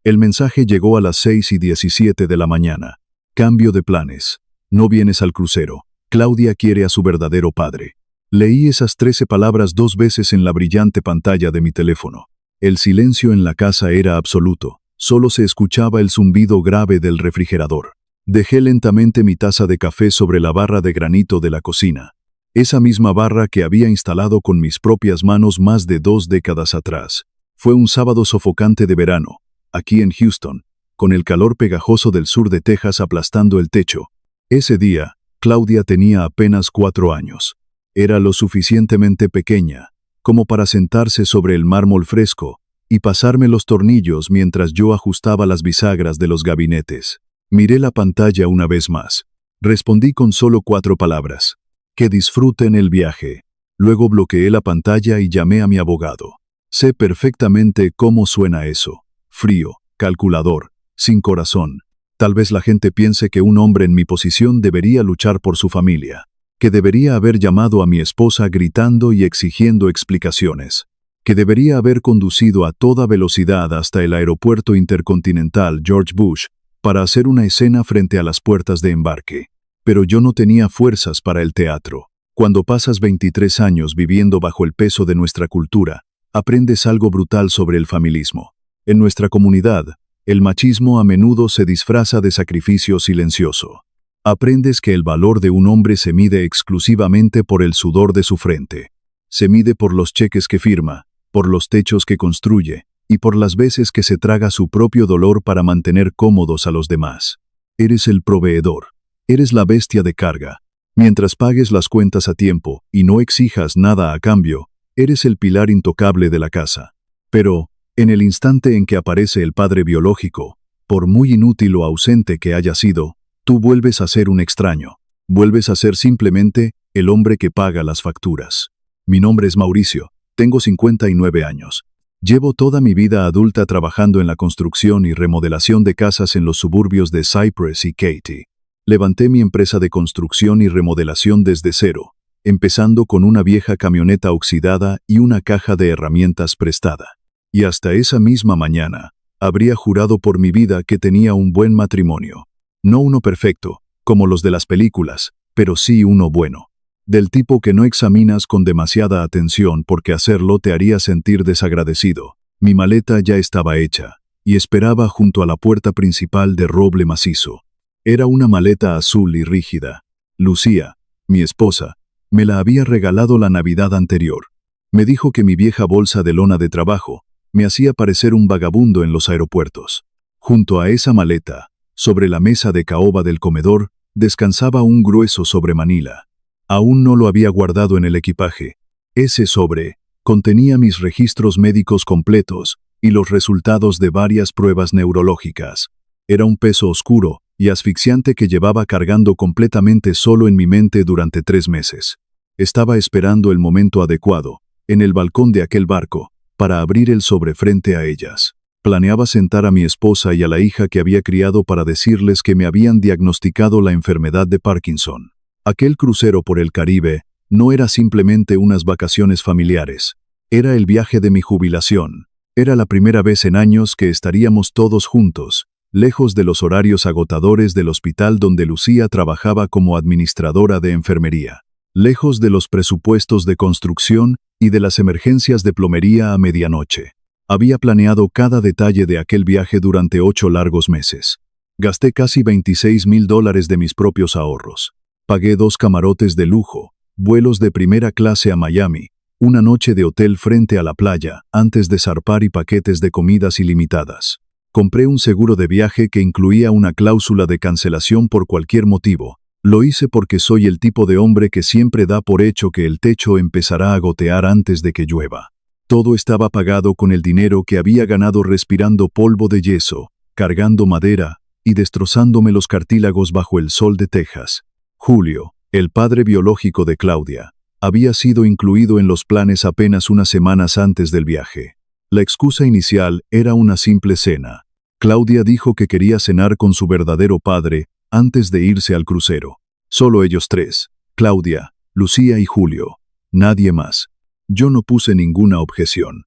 El mensaje llegó a las 6:17 de la mañana. Cambio de planes. No vienes al crucero. Claudia quiere a su verdadero padre. Leí esas 13 palabras 2 veces en la brillante pantalla de mi teléfono. El silencio en la casa era absoluto. Solo se escuchaba el zumbido grave del refrigerador. Dejé lentamente mi taza de café sobre la barra de granito de la cocina. Esa misma barra que había instalado con mis propias manos más de 2 décadas atrás. Fue un sábado sofocante de verano, aquí en Houston, con el calor pegajoso del sur de Texas aplastando el techo. Ese día, Claudia tenía apenas 4 años. Era lo suficientemente pequeña, como para sentarse sobre el mármol fresco y pasarme los tornillos mientras yo ajustaba las bisagras de los gabinetes. Miré la pantalla una vez más. Respondí con solo 4 palabras. Que disfruten el viaje. Luego bloqueé la pantalla y llamé a mi abogado. Sé perfectamente cómo suena eso. Frío, calculador, sin corazón. Tal vez la gente piense que un hombre en mi posición debería luchar por su familia, que debería haber llamado a mi esposa gritando y exigiendo explicaciones, que debería haber conducido a toda velocidad hasta el aeropuerto intercontinental George Bush para hacer una escena frente a las puertas de embarque. Pero yo no tenía fuerzas para el teatro. Cuando pasas 23 años viviendo bajo el peso de nuestra cultura, aprendes algo brutal sobre el familismo. En nuestra comunidad, el machismo a menudo se disfraza de sacrificio silencioso. Aprendes que el valor de un hombre se mide exclusivamente por el sudor de su frente. Se mide por los cheques que firma, por los techos que construye, y por las veces que se traga su propio dolor para mantener cómodos a los demás. Eres el proveedor. Eres la bestia de carga. Mientras pagues las cuentas a tiempo y no exijas nada a cambio, eres el pilar intocable de la casa. Pero, en el instante en que aparece el padre biológico, por muy inútil o ausente que haya sido, tú vuelves a ser un extraño. Vuelves a ser simplemente el hombre que paga las facturas. Mi nombre es Mauricio. Tengo 59 años. Llevo toda mi vida adulta trabajando en la construcción y remodelación de casas en los suburbios de Cypress y Katy. Levanté mi empresa de construcción y remodelación desde cero, empezando con una vieja camioneta oxidada y una caja de herramientas prestada. Y hasta esa misma mañana, habría jurado por mi vida que tenía un buen matrimonio. No uno perfecto, como los de las películas, pero sí uno bueno. Del tipo que no examinas con demasiada atención porque hacerlo te haría sentir desagradecido. Mi maleta ya estaba hecha, y esperaba junto a la puerta principal de roble macizo. Era una maleta azul y rígida. Lucía, mi esposa, me la había regalado la Navidad anterior. Me dijo que mi vieja bolsa de lona de trabajo me hacía parecer un vagabundo en los aeropuertos. Junto a esa maleta, sobre la mesa de caoba del comedor, descansaba un grueso sobre Manila. Aún no lo había guardado en el equipaje. Ese sobre contenía mis registros médicos completos y los resultados de varias pruebas neurológicas. Era un peso oscuro y asfixiante que llevaba cargando completamente solo en mi mente durante 3 meses. Estaba esperando el momento adecuado, en el balcón de aquel barco, para abrir el sobre frente a ellas. Planeaba sentar a mi esposa y a la hija que había criado para decirles que me habían diagnosticado la enfermedad de Parkinson. Aquel crucero por el Caribe no era simplemente unas vacaciones familiares. Era el viaje de mi jubilación. Era la primera vez en años que estaríamos todos juntos, lejos de los horarios agotadores del hospital donde Lucía trabajaba como administradora de enfermería, lejos de los presupuestos de construcción y de las emergencias de plomería a medianoche. Había planeado cada detalle de aquel viaje durante 8 largos meses. Gasté casi $26,000 de mis propios ahorros. Pagué 2 camarotes de lujo, vuelos de primera clase a Miami, una noche de hotel frente a la playa, antes de zarpar y paquetes de comidas ilimitadas. Compré un seguro de viaje que incluía una cláusula de cancelación por cualquier motivo. Lo hice porque soy el tipo de hombre que siempre da por hecho que el techo empezará a gotear antes de que llueva. Todo estaba pagado con el dinero que había ganado respirando polvo de yeso, cargando madera y destrozándome los cartílagos bajo el sol de Texas. Julio, el padre biológico de Claudia, había sido incluido en los planes apenas unas semanas antes del viaje. La excusa inicial era una simple cena. Claudia dijo que quería cenar con su verdadero padre antes de irse al crucero. Solo ellos 3, Claudia, Lucía y Julio. Nadie más. Yo no puse ninguna objeción.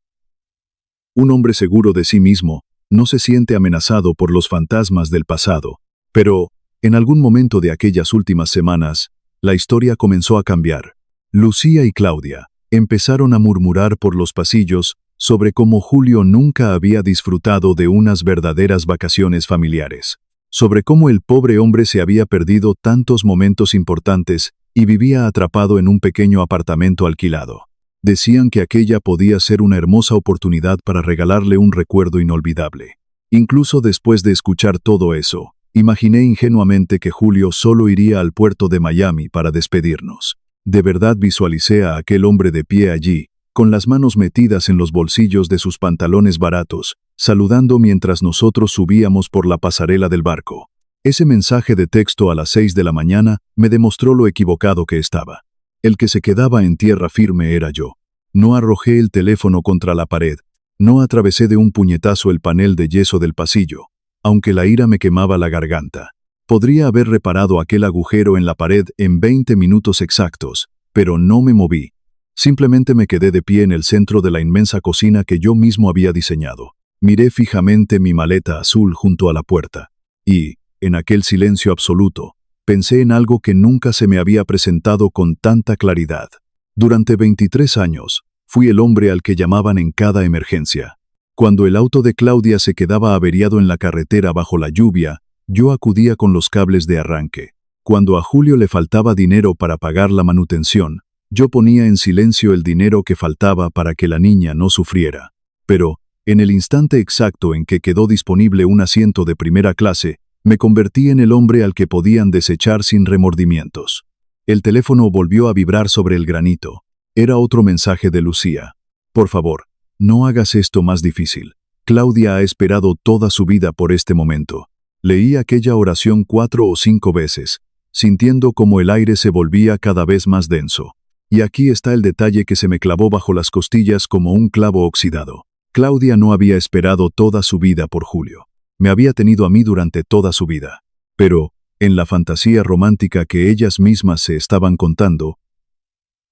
Un hombre seguro de sí mismo no se siente amenazado por los fantasmas del pasado. Pero, en algún momento de aquellas últimas semanas, la historia comenzó a cambiar. Lucía y Claudia empezaron a murmurar por los pasillos sobre cómo Julio nunca había disfrutado de unas verdaderas vacaciones familiares, sobre cómo el pobre hombre se había perdido tantos momentos importantes y vivía atrapado en un pequeño apartamento alquilado. Decían que aquella podía ser una hermosa oportunidad para regalarle un recuerdo inolvidable. Incluso después de escuchar todo eso, imaginé ingenuamente que Julio solo iría al puerto de Miami para despedirnos. De verdad visualicé a aquel hombre de pie allí, con las manos metidas en los bolsillos de sus pantalones baratos, saludando mientras nosotros subíamos por la pasarela del barco. Ese mensaje de texto a las 6 de la mañana me demostró lo equivocado que estaba. El que se quedaba en tierra firme era yo. No arrojé el teléfono contra la pared, no atravesé de un puñetazo el panel de yeso del pasillo, aunque la ira me quemaba la garganta. Podría haber reparado aquel agujero en la pared en 20 minutos exactos, pero no me moví. Simplemente me quedé de pie en el centro de la inmensa cocina que yo mismo había diseñado. Miré fijamente mi maleta azul junto a la puerta. Y, en aquel silencio absoluto, pensé en algo que nunca se me había presentado con tanta claridad. Durante 23 años, fui el hombre al que llamaban en cada emergencia. Cuando el auto de Claudia se quedaba averiado en la carretera bajo la lluvia, yo acudía con los cables de arranque. Cuando a Julio le faltaba dinero para pagar la manutención, yo ponía en silencio el dinero que faltaba para que la niña no sufriera. Pero, en el instante exacto en que quedó disponible un asiento de primera clase, me convertí en el hombre al que podían desechar sin remordimientos. El teléfono volvió a vibrar sobre el granito. Era otro mensaje de Lucía. Por favor, no hagas esto más difícil. Claudia ha esperado toda su vida por este momento. Leí aquella oración 4 o 5 veces, sintiendo como el aire se volvía cada vez más denso. Y aquí está el detalle que se me clavó bajo las costillas como un clavo oxidado. Claudia no había esperado toda su vida por Julio. Me había tenido a mí durante toda su vida. Pero, en la fantasía romántica que ellas mismas se estaban contando,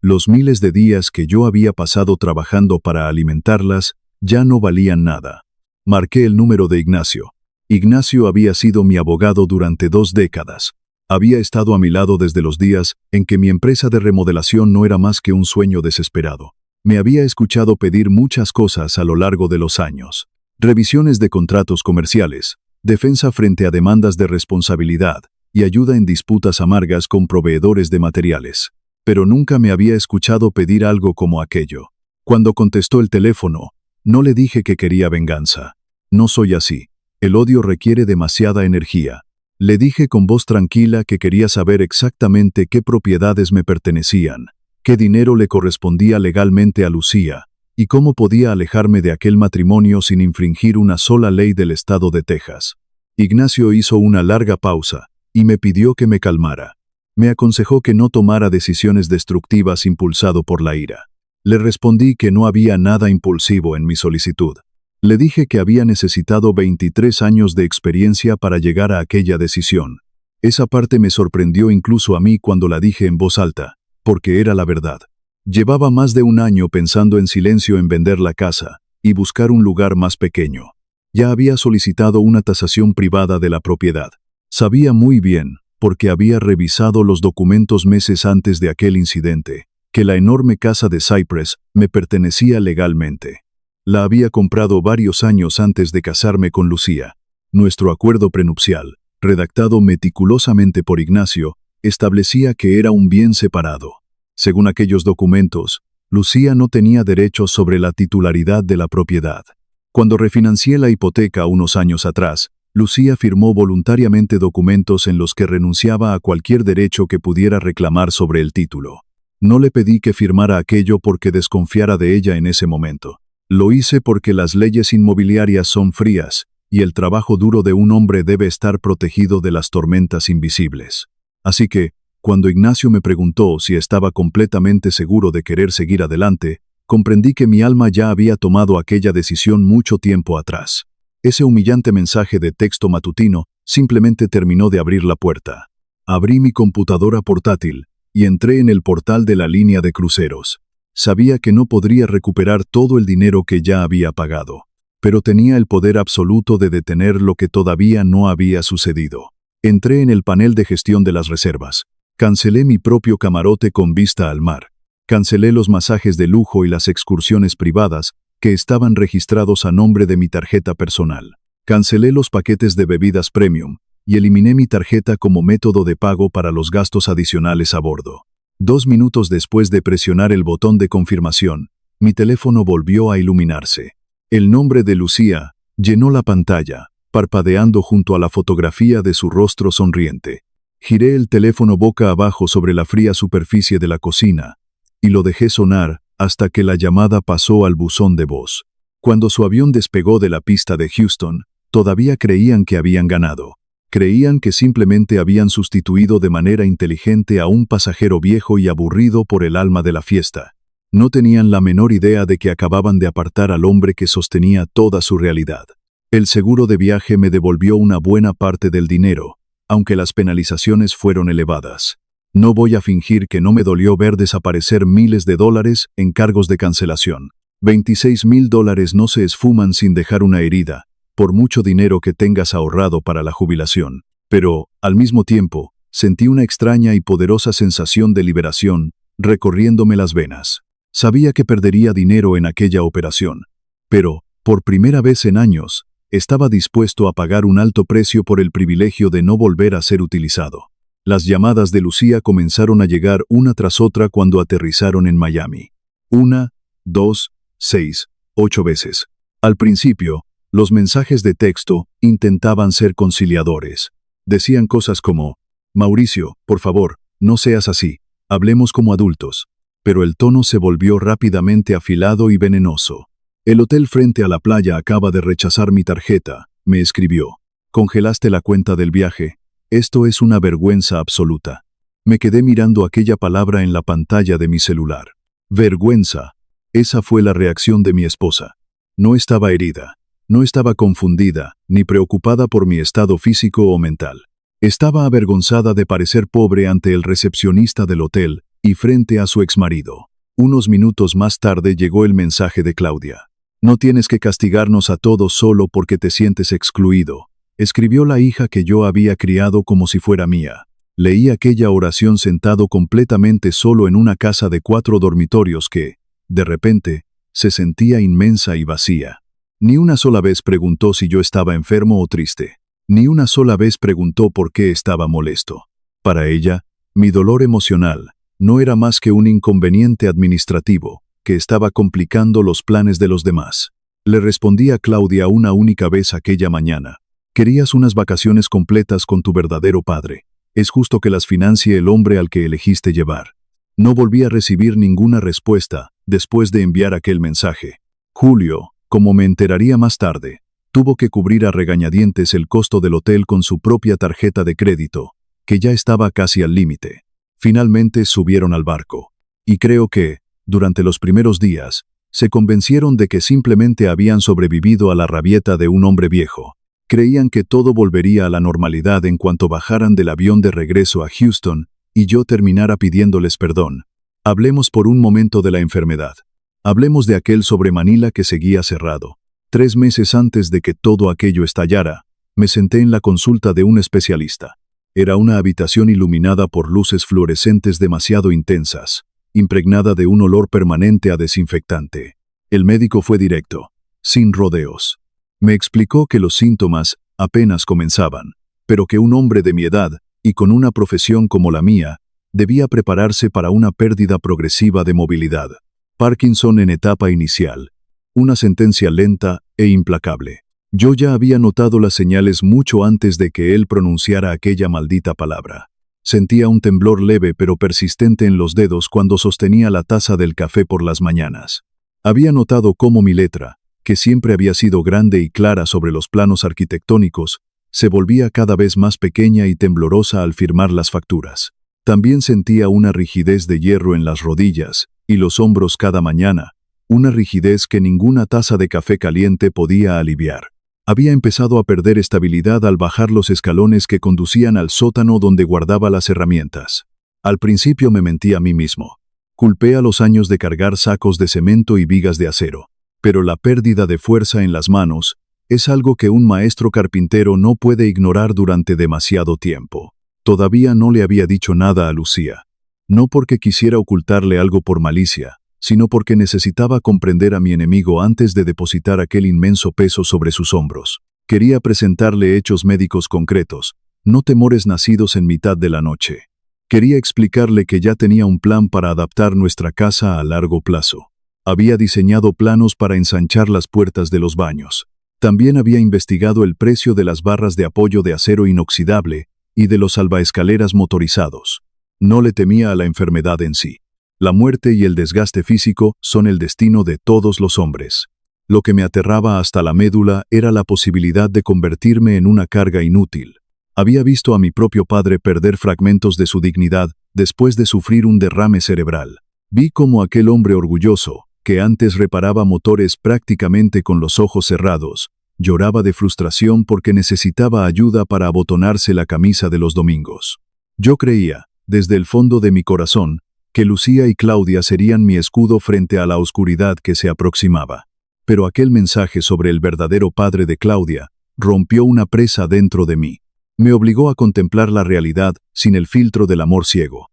los miles de días que yo había pasado trabajando para alimentarlas ya no valían nada. Marqué el número de Ignacio. Ignacio había sido mi abogado durante 2 décadas. Había estado a mi lado desde los días en que mi empresa de remodelación no era más que un sueño desesperado. Me había escuchado pedir muchas cosas a lo largo de los años. Revisiones de contratos comerciales, defensa frente a demandas de responsabilidad y ayuda en disputas amargas con proveedores de materiales. Pero nunca me había escuchado pedir algo como aquello. Cuando contestó el teléfono, no le dije que quería venganza. No soy así. El odio requiere demasiada energía. Le dije con voz tranquila que quería saber exactamente qué propiedades me pertenecían, qué dinero le correspondía legalmente a Lucía, y cómo podía alejarme de aquel matrimonio sin infringir una sola ley del estado de Texas. Ignacio hizo una larga pausa, y me pidió que me calmara. Me aconsejó que no tomara decisiones destructivas impulsado por la ira. Le respondí que no había nada impulsivo en mi solicitud. Le dije que había necesitado 23 años de experiencia para llegar a aquella decisión. Esa parte me sorprendió incluso a mí cuando la dije en voz alta, porque era la verdad. Llevaba más de un año pensando en silencio en vender la casa y buscar un lugar más pequeño. Ya había solicitado una tasación privada de la propiedad. Sabía muy bien, porque había revisado los documentos meses antes de aquel incidente, que la enorme casa de Cypress me pertenecía legalmente. La había comprado varios años antes de casarme con Lucía. Nuestro acuerdo prenupcial, redactado meticulosamente por Ignacio, establecía que era un bien separado. Según aquellos documentos, Lucía no tenía derechos sobre la titularidad de la propiedad. Cuando refinancié la hipoteca unos años atrás, Lucía firmó voluntariamente documentos en los que renunciaba a cualquier derecho que pudiera reclamar sobre el título. No le pedí que firmara aquello porque desconfiara de ella en ese momento. Lo hice porque las leyes inmobiliarias son frías, y el trabajo duro de un hombre debe estar protegido de las tormentas invisibles. Así que, cuando Ignacio me preguntó si estaba completamente seguro de querer seguir adelante, comprendí que mi alma ya había tomado aquella decisión mucho tiempo atrás. Ese humillante mensaje de texto matutino simplemente terminó de abrir la puerta. Abrí mi computadora portátil y entré en el portal de la línea de cruceros. Sabía que no podría recuperar todo el dinero que ya había pagado. pero tenía el poder absoluto de detener lo que todavía no había sucedido. Entré en el panel de gestión de las reservas. Cancelé mi propio camarote con vista al mar. Cancelé los masajes de lujo y las excursiones privadas que estaban registrados a nombre de mi tarjeta personal. Cancelé los paquetes de bebidas premium y eliminé mi tarjeta como método de pago para los gastos adicionales a bordo. 2 minutos después de presionar el botón de confirmación, mi teléfono volvió a iluminarse. El nombre de Lucía llenó la pantalla, parpadeando junto a la fotografía de su rostro sonriente. Giré el teléfono boca abajo sobre la fría superficie de la cocina y lo dejé sonar hasta que la llamada pasó al buzón de voz. Cuando su avión despegó de la pista de Houston, todavía creían que habían ganado. Creían que simplemente habían sustituido de manera inteligente a un pasajero viejo y aburrido por el alma de la fiesta. No tenían la menor idea de que acababan de apartar al hombre que sostenía toda su realidad. El seguro de viaje me devolvió una buena parte del dinero, aunque las penalizaciones fueron elevadas. No voy a fingir que no me dolió ver desaparecer miles de dólares en cargos de cancelación. $26,000 no se esfuman sin dejar una herida, por mucho dinero que tengas ahorrado para la jubilación. Pero, al mismo tiempo, sentí una extraña y poderosa sensación de liberación recorriéndome las venas. Sabía que perdería dinero en aquella operación, pero, por primera vez en años, estaba dispuesto a pagar un alto precio por el privilegio de no volver a ser utilizado. Las llamadas de Lucía comenzaron a llegar una tras otra cuando aterrizaron en Miami. 1, 2, 6, 8 veces. Al principio, los mensajes de texto intentaban ser conciliadores. Decían cosas como, Mauricio, por favor, no seas así, hablemos como adultos. Pero el tono se volvió rápidamente afilado y venenoso. El hotel frente a la playa acaba de rechazar mi tarjeta, me escribió. Congelaste la cuenta del viaje. Esto es una vergüenza absoluta. Me quedé mirando aquella palabra en la pantalla de mi celular. Vergüenza. Esa fue la reacción de mi esposa. No estaba herida. No estaba confundida, ni preocupada por mi estado físico o mental. Estaba avergonzada de parecer pobre ante el recepcionista del hotel y frente a su exmarido. Unos minutos más tarde llegó el mensaje de Claudia. No tienes que castigarnos a todos solo porque te sientes excluido, escribió la hija que yo había criado como si fuera mía. Leí aquella oración sentado completamente solo en una casa de 4 dormitorios que, de repente, se sentía inmensa y vacía. Ni una sola vez preguntó si yo estaba enfermo o triste. Ni una sola vez preguntó por qué estaba molesto. Para ella, mi dolor emocional no era más que un inconveniente administrativo que estaba complicando los planes de los demás. Le respondí a Claudia una única vez aquella mañana. Querías unas vacaciones completas con tu verdadero padre. Es justo que las financie el hombre al que elegiste llevar. No volví a recibir ninguna respuesta después de enviar aquel mensaje. Julio, como me enteraría más tarde, tuvo que cubrir a regañadientes el costo del hotel con su propia tarjeta de crédito, que ya estaba casi al límite. Finalmente subieron al barco. Y creo que, durante los primeros días, se convencieron de que simplemente habían sobrevivido a la rabieta de un hombre viejo. Creían que todo volvería a la normalidad en cuanto bajaran del avión de regreso a Houston y yo terminara pidiéndoles perdón. Hablemos por un momento de la enfermedad. Hablemos de aquel sobre Manila que seguía cerrado. 3 meses antes de que todo aquello estallara, me senté en la consulta de un especialista. Era una habitación iluminada por luces fluorescentes demasiado intensas, impregnada de un olor permanente a desinfectante. El médico fue directo, sin rodeos. Me explicó que los síntomas apenas comenzaban, pero que un hombre de mi edad, y con una profesión como la mía, debía prepararse para una pérdida progresiva de movilidad. Parkinson en etapa inicial. Una sentencia lenta e implacable. Yo ya había notado las señales mucho antes de que él pronunciara aquella maldita palabra. Sentía un temblor leve pero persistente en los dedos cuando sostenía la taza del café por las mañanas. Había notado cómo mi letra, que siempre había sido grande y clara sobre los planos arquitectónicos, se volvía cada vez más pequeña y temblorosa al firmar las facturas. También sentía una rigidez de hierro en las rodillas y los hombros cada mañana, una rigidez que ninguna taza de café caliente podía aliviar. Había empezado a perder estabilidad al bajar los escalones que conducían al sótano donde guardaba las herramientas. Al principio me mentí a mí mismo. Culpé a los años de cargar sacos de cemento y vigas de acero. pero la pérdida de fuerza en las manos es algo que un maestro carpintero no puede ignorar durante demasiado tiempo. Todavía no le había dicho nada a Lucía. No porque quisiera ocultarle algo por malicia, sino porque necesitaba comprender a mi enemigo antes de depositar aquel inmenso peso sobre sus hombros. Quería presentarle hechos médicos concretos, no temores nacidos en mitad de la noche. Quería explicarle que ya tenía un plan para adaptar nuestra casa a largo plazo. Había diseñado planos para ensanchar las puertas de los baños. También había investigado el precio de las barras de apoyo de acero inoxidable y de los salvaescaleras motorizados. No le temía a la enfermedad en sí. La muerte y el desgaste físico son el destino de todos los hombres. Lo que me aterraba hasta la médula era la posibilidad de convertirme en una carga inútil. Había visto a mi propio padre perder fragmentos de su dignidad después de sufrir un derrame cerebral. Vi cómo aquel hombre orgulloso, que antes reparaba motores prácticamente con los ojos cerrados, lloraba de frustración porque necesitaba ayuda para abotonarse la camisa de los domingos. Yo creía, desde el fondo de mi corazón, que Lucía y Claudia serían mi escudo frente a la oscuridad que se aproximaba. Pero aquel mensaje sobre el verdadero padre de Claudia rompió una presa dentro de mí. Me obligó a contemplar la realidad sin el filtro del amor ciego.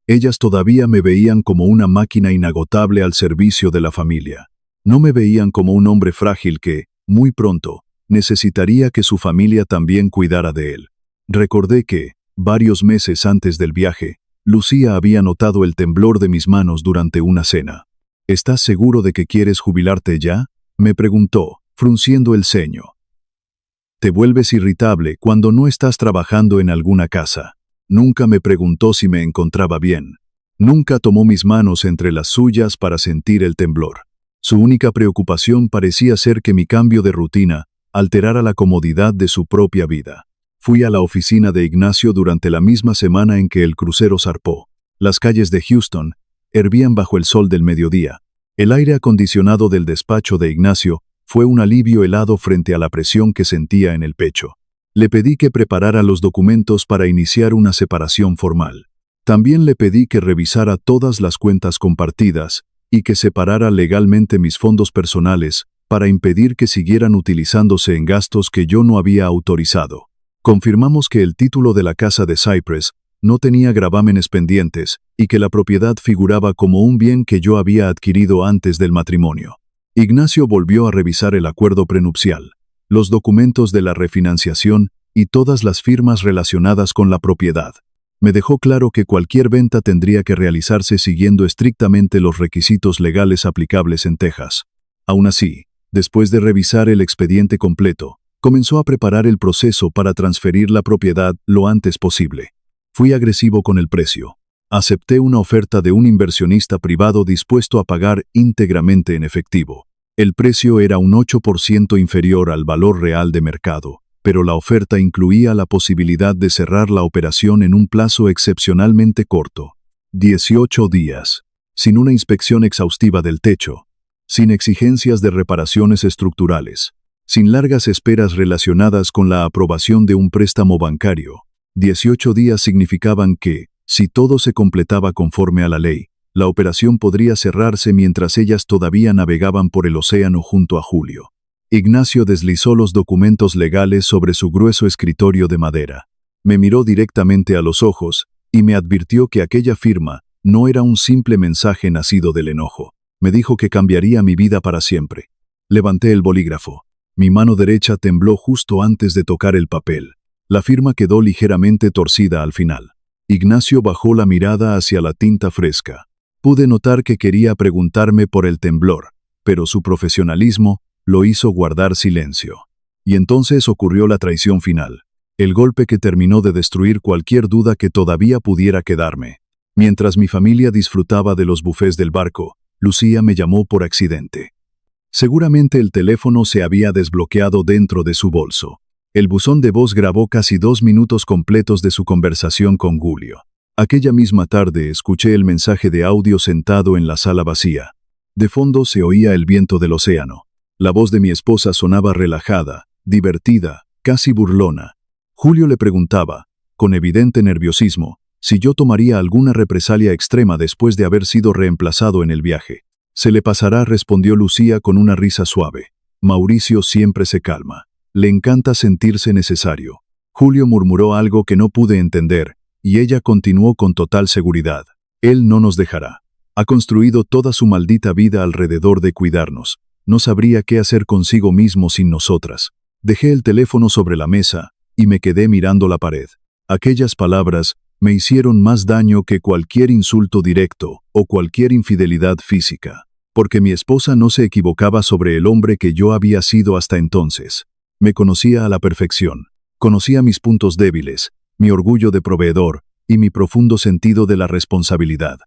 Ellas todavía me veían como una máquina inagotable al servicio de la familia. No me veían como un hombre frágil que, muy pronto, necesitaría que su familia también cuidara de él. Recordé que, varios meses antes del viaje, Lucía había notado el temblor de mis manos durante una cena. ¿Estás seguro de que quieres jubilarte ya?, me preguntó, frunciendo el ceño. Te vuelves irritable cuando no estás trabajando en alguna casa. Nunca me preguntó si me encontraba bien. Nunca tomó mis manos entre las suyas para sentir el temblor. Su única preocupación parecía ser que mi cambio de rutina alterara la comodidad de su propia vida. Fui a la oficina de Ignacio durante la misma semana en que el crucero zarpó. Las calles de Houston hervían bajo el sol del mediodía. El aire acondicionado del despacho de Ignacio fue un alivio helado frente a la presión que sentía en el pecho. Le pedí que preparara los documentos para iniciar una separación formal. También le pedí que revisara todas las cuentas compartidas y que separara legalmente mis fondos personales para impedir que siguieran utilizándose en gastos que yo no había autorizado. Confirmamos que el título de la casa de Cypress no tenía gravámenes pendientes y que la propiedad figuraba como un bien que yo había adquirido antes del matrimonio. Ignacio volvió a revisar el acuerdo prenupcial, los documentos de la refinanciación y todas las firmas relacionadas con la propiedad. Me dejó claro que cualquier venta tendría que realizarse siguiendo estrictamente los requisitos legales aplicables en Texas. Aún así, después de revisar el expediente completo, comenzó a preparar el proceso para transferir la propiedad lo antes posible. Fui agresivo con el precio. Acepté una oferta de un inversionista privado dispuesto a pagar íntegramente en efectivo. El precio era un 8% inferior al valor real de mercado, pero la oferta incluía la posibilidad de cerrar la operación en un plazo excepcionalmente corto, 18 días, sin una inspección exhaustiva del techo, sin exigencias de reparaciones estructurales, sin largas esperas relacionadas con la aprobación de un préstamo bancario. 18 días significaban que, si todo se completaba conforme a la ley, la operación podría cerrarse mientras ellas todavía navegaban por el océano junto a Julio. Ignacio deslizó los documentos legales sobre su grueso escritorio de madera. Me miró directamente a los ojos y me advirtió que aquella firma no era un simple mensaje nacido del enojo. Me dijo que cambiaría mi vida para siempre. Levanté el bolígrafo. Mi mano derecha tembló justo antes de tocar el papel. La firma quedó ligeramente torcida al final. Ignacio bajó la mirada hacia la tinta fresca. Pude notar que quería preguntarme por el temblor, pero su profesionalismo lo hizo guardar silencio. Y entonces ocurrió la traición final, el golpe que terminó de destruir cualquier duda que todavía pudiera quedarme. Mientras mi familia disfrutaba de los bufés del barco, Lucía me llamó por accidente. Seguramente el teléfono se había desbloqueado dentro de su bolso. El buzón de voz grabó casi 2 minutos completos de su conversación con Julio. Aquella misma tarde escuché el mensaje de audio sentado en la sala vacía. De fondo se oía el viento del océano. La voz de mi esposa sonaba relajada, divertida, casi burlona. Julio le preguntaba, con evidente nerviosismo, si yo tomaría alguna represalia extrema después de haber sido reemplazado en el viaje. Se le pasará, respondió Lucía con una risa suave. Mauricio siempre se calma. Le encanta sentirse necesario. Julio murmuró algo que no pude entender, y ella continuó con total seguridad. Él no nos dejará. Ha construido toda su maldita vida alrededor de cuidarnos. No sabría qué hacer consigo mismo sin nosotras. Dejé el teléfono sobre la mesa y me quedé mirando la pared. Aquellas palabras me hicieron más daño que cualquier insulto directo o cualquier infidelidad física, porque mi esposa no se equivocaba sobre el hombre que yo había sido hasta entonces. Me conocía a la perfección. Conocía mis puntos débiles, mi orgullo de proveedor y mi profundo sentido de la responsabilidad.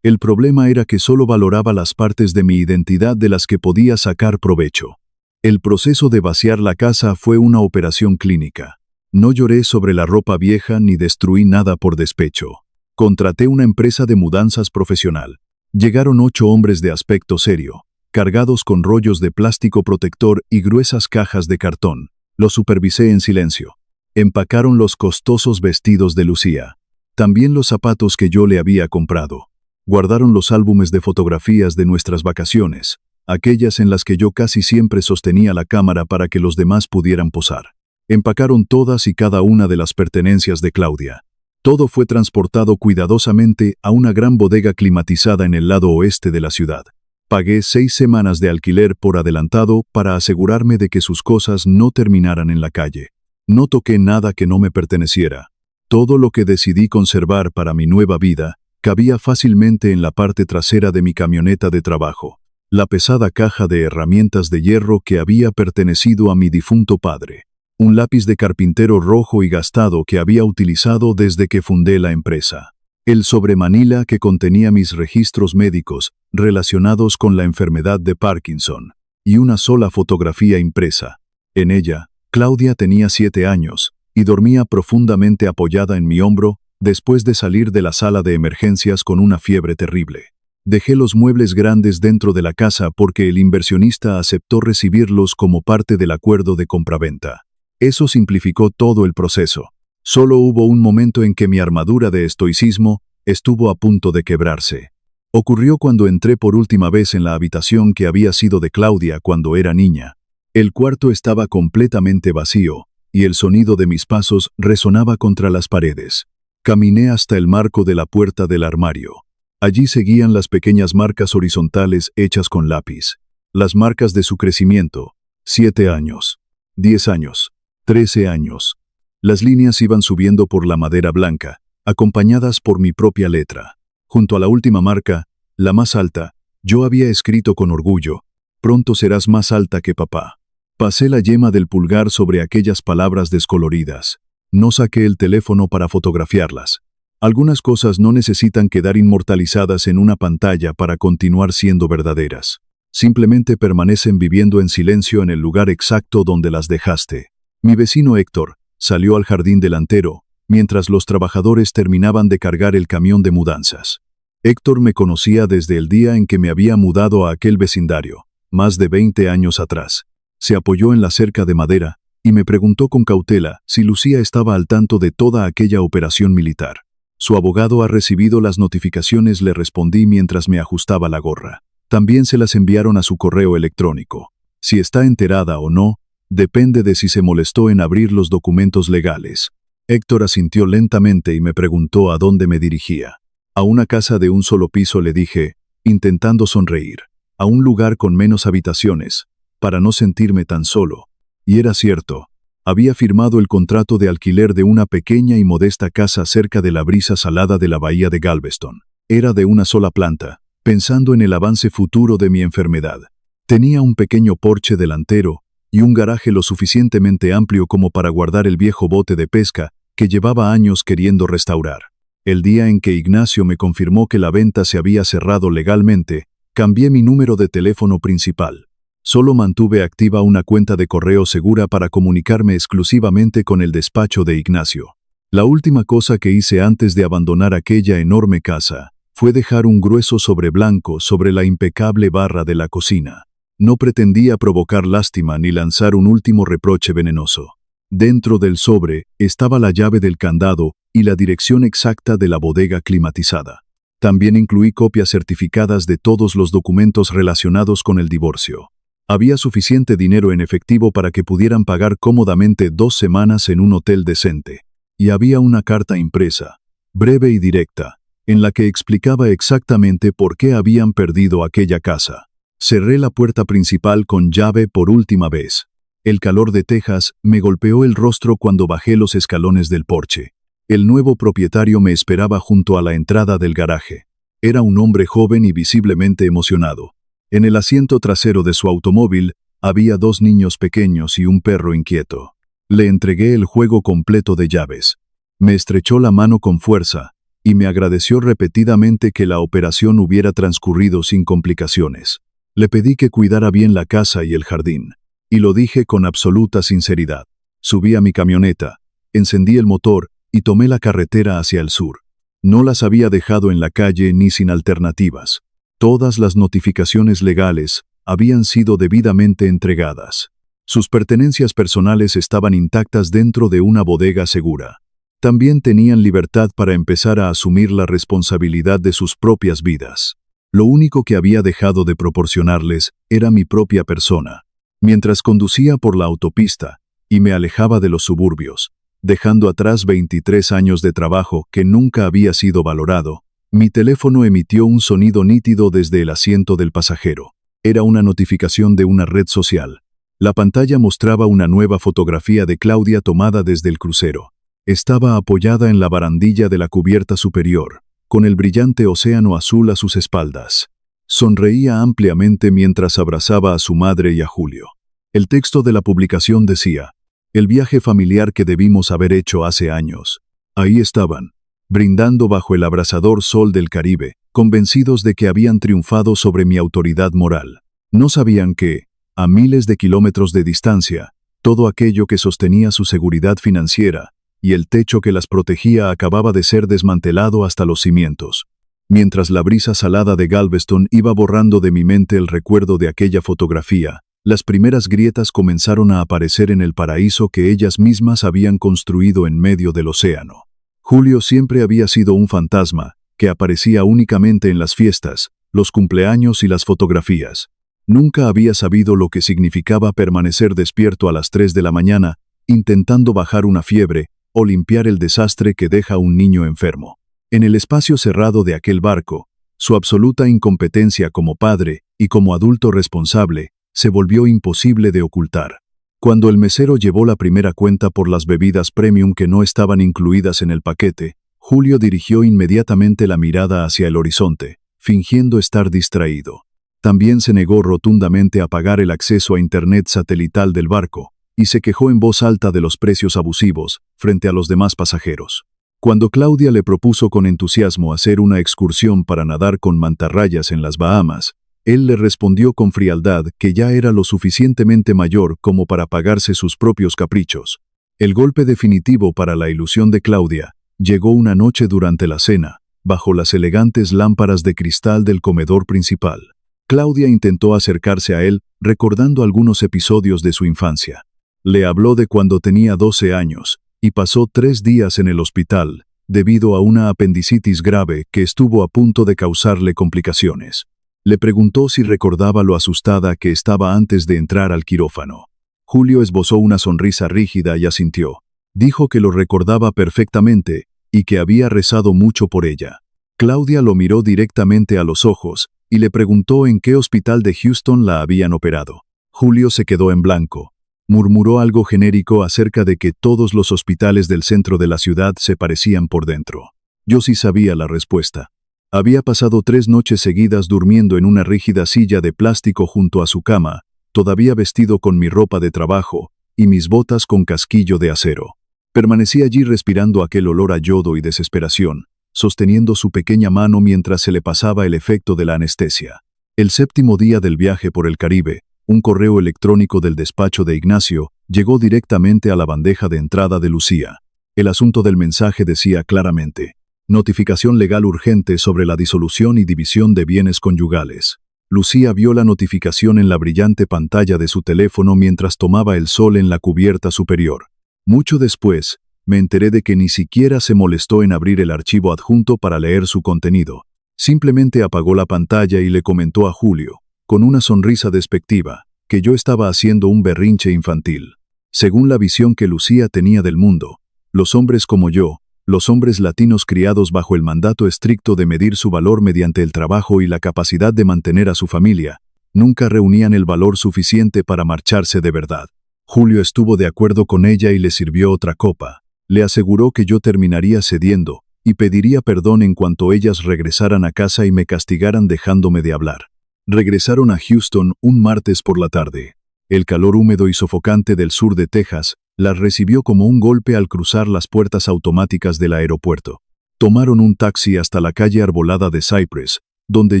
El problema era que solo valoraba las partes de mi identidad de las que podía sacar provecho. El proceso de vaciar la casa fue una operación clínica. No lloré sobre la ropa vieja ni destruí nada por despecho. Contraté una empresa de mudanzas profesional. Llegaron 8 hombres de aspecto serio, cargados con rollos de plástico protector y gruesas cajas de cartón. Los supervisé en silencio. Empacaron los costosos vestidos de Lucía. También los zapatos que yo le había comprado. Guardaron los álbumes de fotografías de nuestras vacaciones, aquellas en las que yo casi siempre sostenía la cámara para que los demás pudieran posar. Empacaron todas y cada una de las pertenencias de Claudia. Todo fue transportado cuidadosamente a una gran bodega climatizada en el lado oeste de la ciudad. Pagué 6 semanas de alquiler por adelantado para asegurarme de que sus cosas no terminaran en la calle. No toqué nada que no me perteneciera. Todo lo que decidí conservar para mi nueva vida cabía fácilmente en la parte trasera de mi camioneta de trabajo, la pesada caja de herramientas de hierro que había pertenecido a mi difunto padre, un lápiz de carpintero rojo y gastado que había utilizado desde que fundé la empresa, el sobremanila que contenía mis registros médicos relacionados con la enfermedad de Parkinson, y una sola fotografía impresa. En ella, Claudia tenía 7 años y dormía profundamente apoyada en mi hombro después de salir de la sala de emergencias con una fiebre terrible. Dejé los muebles grandes dentro de la casa porque el inversionista aceptó recibirlos como parte del acuerdo de compraventa. Eso simplificó todo el proceso. Solo hubo un momento en que mi armadura de estoicismo estuvo a punto de quebrarse. Ocurrió cuando entré por última vez en la habitación que había sido de Claudia cuando era niña. El cuarto estaba completamente vacío, y el sonido de mis pasos resonaba contra las paredes. Caminé hasta el marco de la puerta del armario. Allí seguían las pequeñas marcas horizontales hechas con lápiz. Las marcas de su crecimiento. 7 años. 10 años. 13 años. Las líneas iban subiendo por la madera blanca, acompañadas por mi propia letra. Junto a la última marca, la más alta, yo había escrito con orgullo: pronto serás más alta que papá. Pasé la yema del pulgar sobre aquellas palabras descoloridas. No saqué el teléfono para fotografiarlas. Algunas cosas no necesitan quedar inmortalizadas en una pantalla para continuar siendo verdaderas. Simplemente permanecen viviendo en silencio en el lugar exacto donde las dejaste. Mi vecino Héctor salió al jardín delantero, mientras los trabajadores terminaban de cargar el camión de mudanzas. Héctor me conocía desde el día en que me había mudado a aquel vecindario, más de 20 años atrás. Se apoyó en la cerca de madera y me preguntó con cautela si Lucía estaba al tanto de toda aquella operación militar. Su abogado ha recibido las notificaciones, le respondí mientras me ajustaba la gorra. También se las enviaron a su correo electrónico. Si está enterada o no, depende de si se molestó en abrir los documentos legales. Héctor asintió lentamente y me preguntó a dónde me dirigía. A una casa de un solo piso, le dije, intentando sonreír. A un lugar con menos habitaciones, para no sentirme tan solo. Y era cierto. Había firmado el contrato de alquiler de una pequeña y modesta casa cerca de la brisa salada de la bahía de Galveston. Era de una sola planta, pensando en el avance futuro de mi enfermedad. Tenía un pequeño porche delantero y un garaje lo suficientemente amplio como para guardar el viejo bote de pesca que llevaba años queriendo restaurar. El día en que Ignacio me confirmó que la venta se había cerrado legalmente, cambié mi número de teléfono principal. Solo mantuve activa una cuenta de correo segura para comunicarme exclusivamente con el despacho de Ignacio. La última cosa que hice antes de abandonar aquella enorme casa fue dejar un grueso sobre blanco sobre la impecable barra de la cocina. No pretendía provocar lástima ni lanzar un último reproche venenoso. Dentro del sobre estaba la llave del candado y la dirección exacta de la bodega climatizada. También incluí copias certificadas de todos los documentos relacionados con el divorcio. Había suficiente dinero en efectivo para que pudieran pagar cómodamente 2 semanas en un hotel decente. Y había una carta impresa, breve y directa, en la que explicaba exactamente por qué habían perdido aquella casa. Cerré la puerta principal con llave por última vez. El calor de Texas me golpeó el rostro cuando bajé los escalones del porche. El nuevo propietario me esperaba junto a la entrada del garaje. Era un hombre joven y visiblemente emocionado. En el asiento trasero de su automóvil había 2 niños pequeños y un perro inquieto. Le entregué el juego completo de llaves. Me estrechó la mano con fuerza y me agradeció repetidamente que la operación hubiera transcurrido sin complicaciones. Le pedí que cuidara bien la casa y el jardín, y lo dije con absoluta sinceridad. Subí a mi camioneta, encendí el motor y tomé la carretera hacia el sur. No las había dejado en la calle ni sin alternativas. Todas las notificaciones legales habían sido debidamente entregadas. Sus pertenencias personales estaban intactas dentro de una bodega segura. También tenían libertad para empezar a asumir la responsabilidad de sus propias vidas. Lo único que había dejado de proporcionarles era mi propia persona. Mientras conducía por la autopista y me alejaba de los suburbios, dejando atrás 23 años de trabajo que nunca había sido valorado, mi teléfono emitió un sonido nítido desde el asiento del pasajero. Era una notificación de una red social. La pantalla mostraba una nueva fotografía de Claudia tomada desde el crucero. Estaba apoyada en la barandilla de la cubierta superior, con el brillante océano azul a sus espaldas. Sonreía ampliamente mientras abrazaba a su madre y a Julio. El texto de la publicación decía: el viaje familiar que debimos haber hecho hace años. Ahí estaban, brindando bajo el abrasador sol del Caribe, convencidos de que habían triunfado sobre mi autoridad moral. No sabían que, a miles de kilómetros de distancia, todo aquello que sostenía su seguridad financiera y el techo que las protegía acababa de ser desmantelado hasta los cimientos. Mientras la brisa salada de Galveston iba borrando de mi mente el recuerdo de aquella fotografía, las primeras grietas comenzaron a aparecer en el paraíso que ellas mismas habían construido en medio del océano. Julio siempre había sido un fantasma, que aparecía únicamente en las fiestas, los cumpleaños y las fotografías. Nunca había sabido lo que significaba permanecer despierto a las 3 de la mañana, intentando bajar una fiebre, o limpiar el desastre que deja un niño enfermo. En el espacio cerrado de aquel barco, su absoluta incompetencia como padre y como adulto responsable se volvió imposible de ocultar. Cuando el mesero llevó la primera cuenta por las bebidas premium que no estaban incluidas en el paquete, Julio dirigió inmediatamente la mirada hacia el horizonte, fingiendo estar distraído. También se negó rotundamente a pagar el acceso a Internet satelital del barco, y se quejó en voz alta de los precios abusivos frente a los demás pasajeros. Cuando Claudia le propuso con entusiasmo hacer una excursión para nadar con mantarrayas en las Bahamas, él le respondió con frialdad que ya era lo suficientemente mayor como para pagarse sus propios caprichos. El golpe definitivo para la ilusión de Claudia llegó una noche durante la cena, bajo las elegantes lámparas de cristal del comedor principal. Claudia intentó acercarse a él, recordando algunos episodios de su infancia. Le habló de cuando tenía 12 años, y pasó 3 días en el hospital, debido a una apendicitis grave que estuvo a punto de causarle complicaciones. Le preguntó si recordaba lo asustada que estaba antes de entrar al quirófano. Julio esbozó una sonrisa rígida y asintió. Dijo que lo recordaba perfectamente y que había rezado mucho por ella. Claudia lo miró directamente a los ojos y le preguntó en qué hospital de Houston la habían operado. Julio se quedó en blanco. Murmuró algo genérico acerca de que todos los hospitales del centro de la ciudad se parecían por dentro. Yo sí sabía la respuesta. Había pasado 3 noches seguidas durmiendo en una rígida silla de plástico junto a su cama, todavía vestido con mi ropa de trabajo y mis botas con casquillo de acero. Permanecí allí respirando aquel olor a yodo y desesperación, sosteniendo su pequeña mano mientras se le pasaba el efecto de la anestesia. El 7º día del viaje por el Caribe, un correo electrónico del despacho de Ignacio llegó directamente a la bandeja de entrada de Lucía. El asunto del mensaje decía claramente: notificación legal urgente sobre la disolución y división de bienes conyugales. Lucía vio la notificación en la brillante pantalla de su teléfono mientras tomaba el sol en la cubierta superior. Mucho después, me enteré de que ni siquiera se molestó en abrir el archivo adjunto para leer su contenido. Simplemente apagó la pantalla y le comentó a Julio, con una sonrisa despectiva, que yo estaba haciendo un berrinche infantil. Según la visión que Lucía tenía del mundo, los hombres como yo, los hombres latinos criados bajo el mandato estricto de medir su valor mediante el trabajo y la capacidad de mantener a su familia, nunca reunían el valor suficiente para marcharse de verdad. Julio estuvo de acuerdo con ella y le sirvió otra copa. Le aseguró que yo terminaría cediendo y pediría perdón en cuanto ellas regresaran a casa y me castigaran dejándome de hablar. Regresaron a Houston un martes por la tarde. El calor húmedo y sofocante del sur de Texas las recibió como un golpe al cruzar las puertas automáticas del aeropuerto. Tomaron un taxi hasta la calle arbolada de Cypress, donde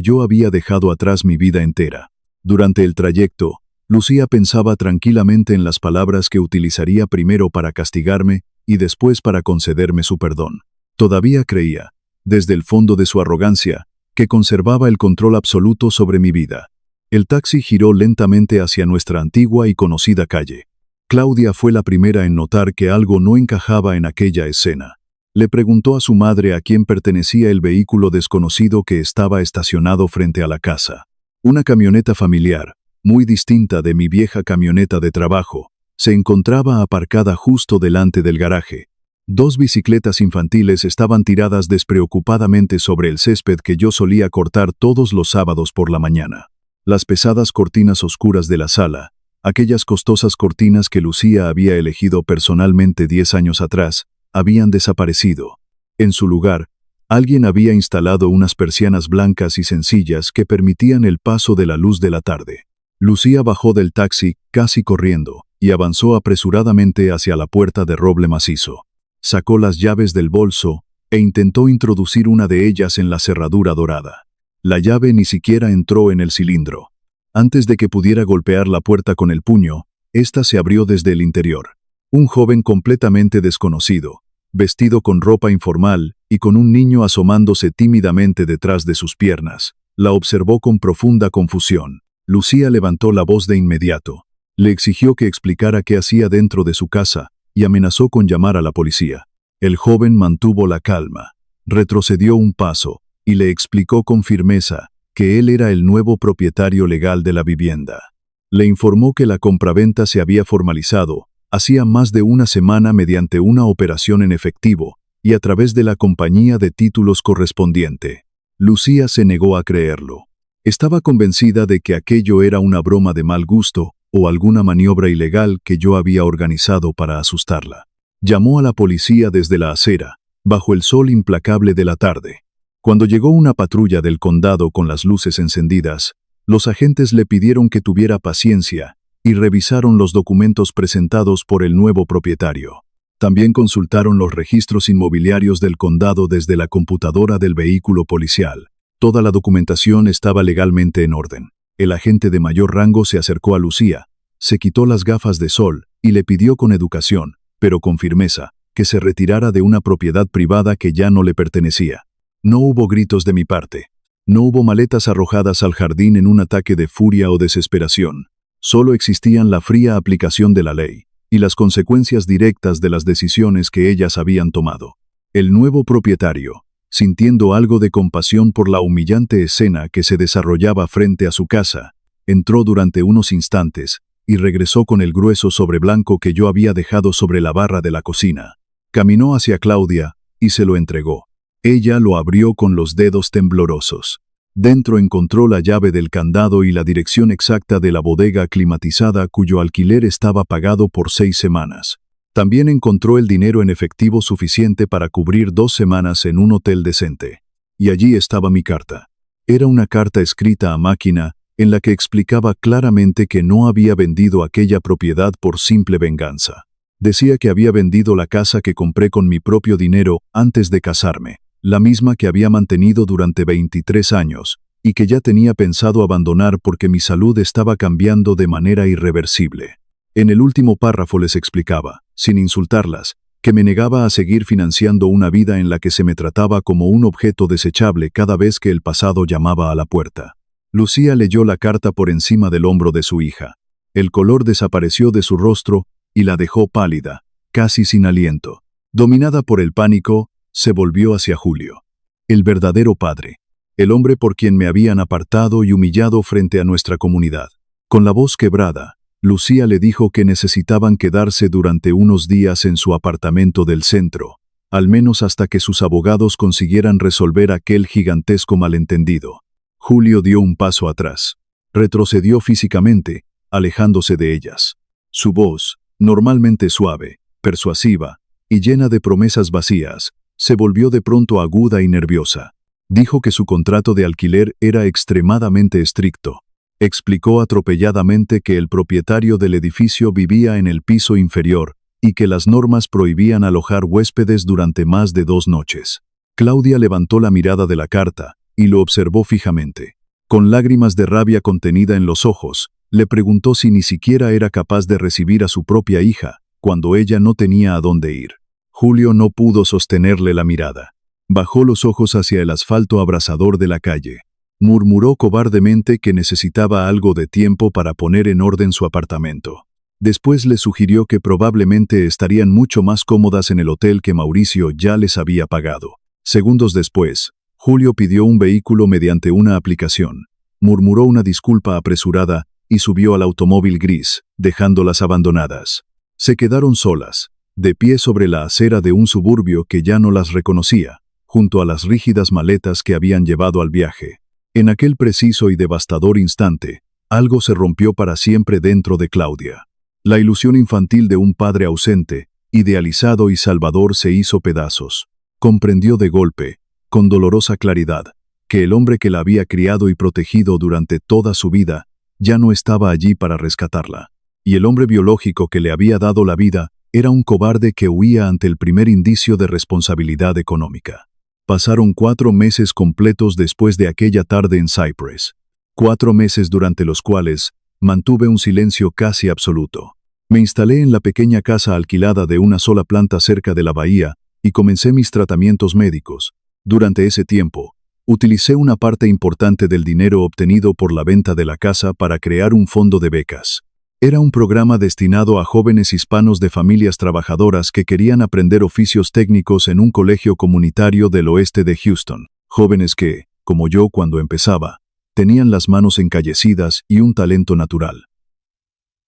yo había dejado atrás mi vida entera. Durante el trayecto, Lucía pensaba tranquilamente en las palabras que utilizaría primero para castigarme y después para concederme su perdón. Todavía creía, desde el fondo de su arrogancia, que conservaba el control absoluto sobre mi vida. El taxi giró lentamente hacia nuestra antigua y conocida calle. Claudia fue la primera en notar que algo no encajaba en aquella escena. Le preguntó a su madre a quién pertenecía el vehículo desconocido que estaba estacionado frente a la casa. Una camioneta familiar, muy distinta de mi vieja camioneta de trabajo, se encontraba aparcada justo delante del garaje. 2 bicicletas infantiles estaban tiradas despreocupadamente sobre el césped que yo solía cortar todos los sábados por la mañana. Las pesadas cortinas oscuras de la sala, aquellas costosas cortinas que Lucía había elegido personalmente 10 años atrás, habían desaparecido. En su lugar, alguien había instalado unas persianas blancas y sencillas que permitían el paso de la luz de la tarde. Lucía bajó del taxi, casi corriendo, y avanzó apresuradamente hacia la puerta de roble macizo. Sacó las llaves del bolso e intentó introducir una de ellas en la cerradura dorada. La llave ni siquiera entró en el cilindro. Antes de que pudiera golpear la puerta con el puño, ésta se abrió desde el interior. Un joven completamente desconocido, vestido con ropa informal y con un niño asomándose tímidamente detrás de sus piernas, la observó con profunda confusión. Lucía levantó la voz de inmediato. Le exigió que explicara qué hacía dentro de su casa y amenazó con llamar a la policía. El joven mantuvo la calma, retrocedió un paso y le explicó con firmeza que él era el nuevo propietario legal de la vivienda. Le informó que la compraventa se había formalizado hacía más de una semana mediante una operación en efectivo y a través de la compañía de títulos correspondiente. Lucía se negó a creerlo. Estaba convencida de que aquello era una broma de mal gusto o alguna maniobra ilegal que yo había organizado para asustarla. Llamó a la policía desde la acera, bajo el sol implacable de la tarde. Cuando llegó una patrulla del condado con las luces encendidas, los agentes le pidieron que tuviera paciencia y revisaron los documentos presentados por el nuevo propietario. También consultaron los registros inmobiliarios del condado desde la computadora del vehículo policial. Toda la documentación estaba legalmente en orden. El agente de mayor rango se acercó a Lucía, se quitó las gafas de sol y le pidió con educación, pero con firmeza, que se retirara de una propiedad privada que ya no le pertenecía. No hubo gritos de mi parte. No hubo maletas arrojadas al jardín en un ataque de furia o desesperación. Solo existían la fría aplicación de la ley y las consecuencias directas de las decisiones que ellas habían tomado. El nuevo propietario, sintiendo algo de compasión por la humillante escena que se desarrollaba frente a su casa, entró durante unos instantes y regresó con el grueso sobre blanco que yo había dejado sobre la barra de la cocina. Caminó hacia Claudia y se lo entregó. Ella lo abrió con los dedos temblorosos. Dentro encontró la llave del candado y la dirección exacta de la bodega climatizada cuyo alquiler estaba pagado por 6 semanas. También encontró el dinero en efectivo suficiente para cubrir 2 semanas en un hotel decente. Y allí estaba mi carta. Era una carta escrita a máquina en la que explicaba claramente que no había vendido aquella propiedad por simple venganza. Decía que había vendido la casa que compré con mi propio dinero antes de casarme, la misma que había mantenido durante 23 años, y que ya tenía pensado abandonar porque mi salud estaba cambiando de manera irreversible. En el último párrafo les explicaba, sin insultarlas, que me negaba a seguir financiando una vida en la que se me trataba como un objeto desechable cada vez que el pasado llamaba a la puerta. Lucía leyó la carta por encima del hombro de su hija. El color desapareció de su rostro y la dejó pálida, casi sin aliento. Dominada por el pánico, se volvió hacia Julio. El verdadero padre. el hombre por quien me habían apartado y humillado frente a nuestra comunidad. Con la voz quebrada, Lucía le dijo que necesitaban quedarse durante unos días en su apartamento del centro, al menos hasta que sus abogados consiguieran resolver aquel gigantesco malentendido. Julio dio un paso atrás. Retrocedió físicamente, alejándose de ellas. Su voz, normalmente suave, persuasiva y llena de promesas vacías, se volvió de pronto aguda y nerviosa. Dijo que su contrato de alquiler era extremadamente estricto. Explicó atropelladamente que el propietario del edificio vivía en el piso inferior y que las normas prohibían alojar huéspedes durante más de 2 noches. Claudia levantó la mirada de la carta y lo observó fijamente. Con lágrimas de rabia contenida en los ojos, le preguntó si ni siquiera era capaz de recibir a su propia hija, cuando ella no tenía a dónde ir. Julio no pudo sostenerle la mirada. Bajó los ojos hacia el asfalto abrasador de la calle. Murmuró cobardemente que necesitaba algo de tiempo para poner en orden su apartamento. Después le sugirió que probablemente estarían mucho más cómodas en el hotel que Mauricio ya les había pagado. Segundos después, Julio pidió un vehículo mediante una aplicación. Murmuró una disculpa apresurada y subió al automóvil gris, dejándolas abandonadas. Se quedaron solas, de pie sobre la acera de un suburbio que ya no las reconocía, junto a las rígidas maletas que habían llevado al viaje. En aquel preciso y devastador instante, algo se rompió para siempre dentro de Claudia. La ilusión infantil de un padre ausente, idealizado y salvador se hizo pedazos. Comprendió de golpe, con dolorosa claridad, que el hombre que la había criado y protegido durante toda su vida, ya no estaba allí para rescatarla. Y el hombre biológico que le había dado la vida, era un cobarde que huía ante el primer indicio de responsabilidad económica. Pasaron 4 meses completos después de aquella tarde en Cypress. 4 meses durante los cuales mantuve un silencio casi absoluto. Me instalé en la pequeña casa alquilada de una sola planta cerca de la bahía y comencé mis tratamientos médicos. Durante ese tiempo, utilicé una parte importante del dinero obtenido por la venta de la casa para crear un fondo de becas. Era un programa destinado a jóvenes hispanos de familias trabajadoras que querían aprender oficios técnicos en un colegio comunitario del oeste de Houston. Jóvenes que, como yo cuando empezaba, tenían las manos encallecidas y un talento natural,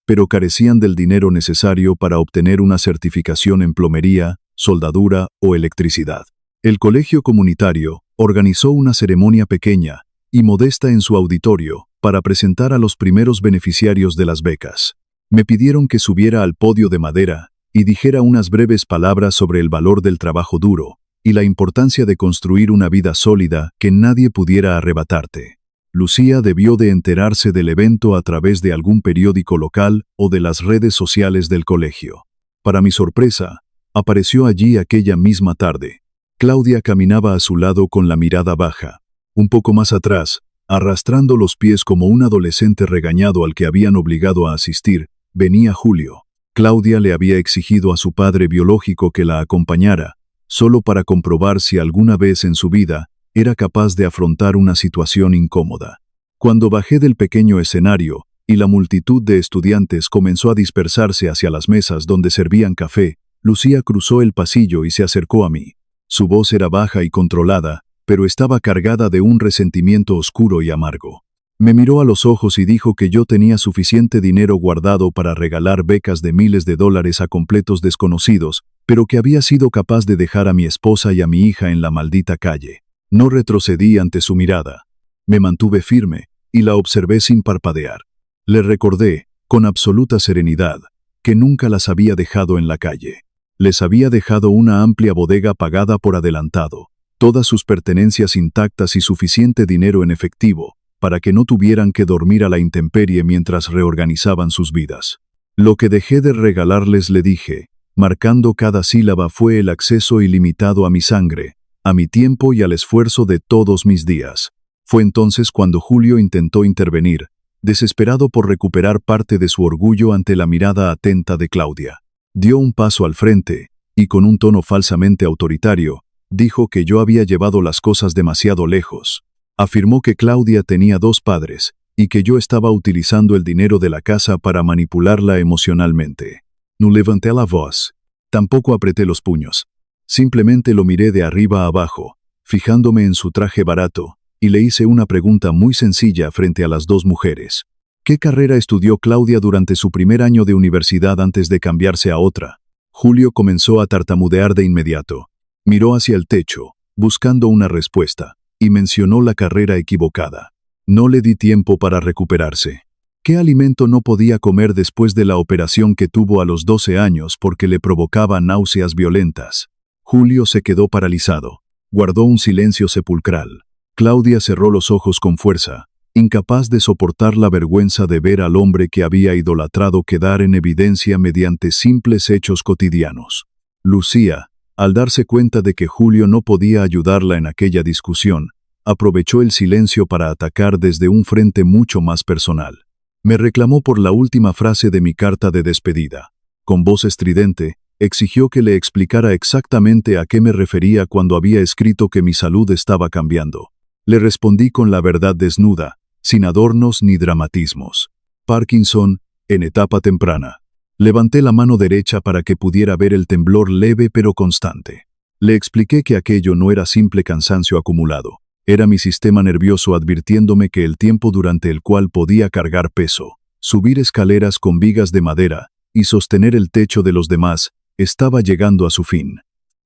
pero carecían del dinero necesario para obtener una certificación en plomería, soldadura o electricidad. El colegio comunitario organizó una ceremonia pequeña y modesta en su auditorio para presentar a los primeros beneficiarios de las becas. Me pidieron que subiera al podio de madera y dijera unas breves palabras sobre el valor del trabajo duro y la importancia de construir una vida sólida que nadie pudiera arrebatarte. Lucía debió de enterarse del evento a través de algún periódico local o de las redes sociales del colegio. Para mi sorpresa, apareció allí aquella misma tarde. Claudia caminaba a su lado con la mirada baja. Un poco más atrás, arrastrando los pies como un adolescente regañado al que habían obligado a asistir, venía Julio. Claudia le había exigido a su padre biológico que la acompañara, solo para comprobar si alguna vez en su vida era capaz de afrontar una situación incómoda. Cuando bajé del pequeño escenario y la multitud de estudiantes comenzó a dispersarse hacia las mesas donde servían café, Lucía cruzó el pasillo y se acercó a mí. Su voz era baja y controlada, pero estaba cargada de un resentimiento oscuro y amargo. Me miró a los ojos y dijo que yo tenía suficiente dinero guardado para regalar becas de miles de dólares a completos desconocidos, pero que había sido capaz de dejar a mi esposa y a mi hija en la maldita calle. No retrocedí ante su mirada. Me mantuve firme y la observé sin parpadear. Le recordé, con absoluta serenidad, que nunca las había dejado en la calle. Les había dejado una amplia bodega pagada por adelantado, todas sus pertenencias intactas y suficiente dinero en efectivo, para que no tuvieran que dormir a la intemperie mientras reorganizaban sus vidas. Lo que dejé de regalarles, le dije, marcando cada sílaba, fue el acceso ilimitado a mi sangre, a mi tiempo y al esfuerzo de todos mis días. Fue entonces cuando Julio intentó intervenir, desesperado por recuperar parte de su orgullo ante la mirada atenta de Claudia. Dio un paso al frente, y con un tono falsamente autoritario, dijo que yo había llevado las cosas demasiado lejos. Afirmó que Claudia tenía 2 padres, y que yo estaba utilizando el dinero de la casa para manipularla emocionalmente. No levanté la voz. Tampoco apreté los puños. Simplemente lo miré de arriba a abajo, fijándome en su traje barato, y le hice una pregunta muy sencilla frente a las dos mujeres. ¿Qué carrera estudió Claudia durante su primer año de universidad antes de cambiarse a otra? Julio comenzó a tartamudear de inmediato. Miró hacia el techo, buscando una respuesta, y mencionó la carrera equivocada. No le di tiempo para recuperarse. ¿Qué alimento no podía comer después de la operación que tuvo a los 12 años porque le provocaba náuseas violentas? Julio se quedó paralizado. Guardó un silencio sepulcral. Claudia cerró los ojos con fuerza, incapaz de soportar la vergüenza de ver al hombre que había idolatrado quedar en evidencia mediante simples hechos cotidianos. Lucía, al darse cuenta de que Julio no podía ayudarla en aquella discusión, aprovechó el silencio para atacar desde un frente mucho más personal. Me reclamó por la última frase de mi carta de despedida. Con voz estridente, exigió que le explicara exactamente a qué me refería cuando había escrito que mi salud estaba cambiando. Le respondí con la verdad desnuda, sin adornos ni dramatismos. Parkinson, en etapa temprana. Levanté la mano derecha para que pudiera ver el temblor leve pero constante. Le expliqué que aquello no era simple cansancio acumulado. Era mi sistema nervioso advirtiéndome que el tiempo durante el cual podía cargar peso, subir escaleras con vigas de madera y sostener el techo de los demás, estaba llegando a su fin.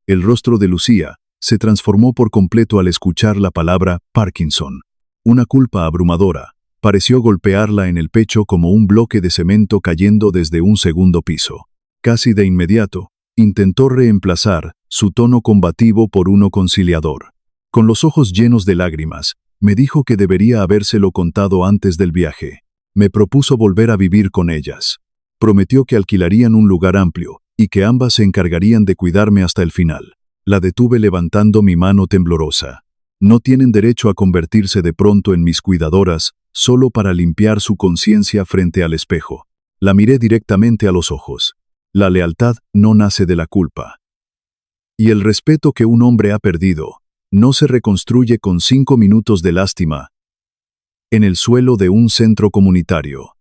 El rostro de Lucía se transformó por completo al escuchar la palabra Parkinson. Una culpa abrumadora pareció golpearla en el pecho como un bloque de cemento cayendo desde un segundo piso. Casi de inmediato, intentó reemplazar su tono combativo por uno conciliador. Con los ojos llenos de lágrimas, me dijo que debería habérselo contado antes del viaje. Me propuso volver a vivir con ellas. Prometió que alquilarían un lugar amplio y que ambas se encargarían de cuidarme hasta el final. La detuve levantando mi mano temblorosa. No tienen derecho a convertirse de pronto en mis cuidadoras solo para limpiar su conciencia frente al espejo. La miré directamente a los ojos. La lealtad no nace de la culpa. Y el respeto que un hombre ha perdido no se reconstruye con 5 minutos de lástima. En el suelo de un centro comunitario.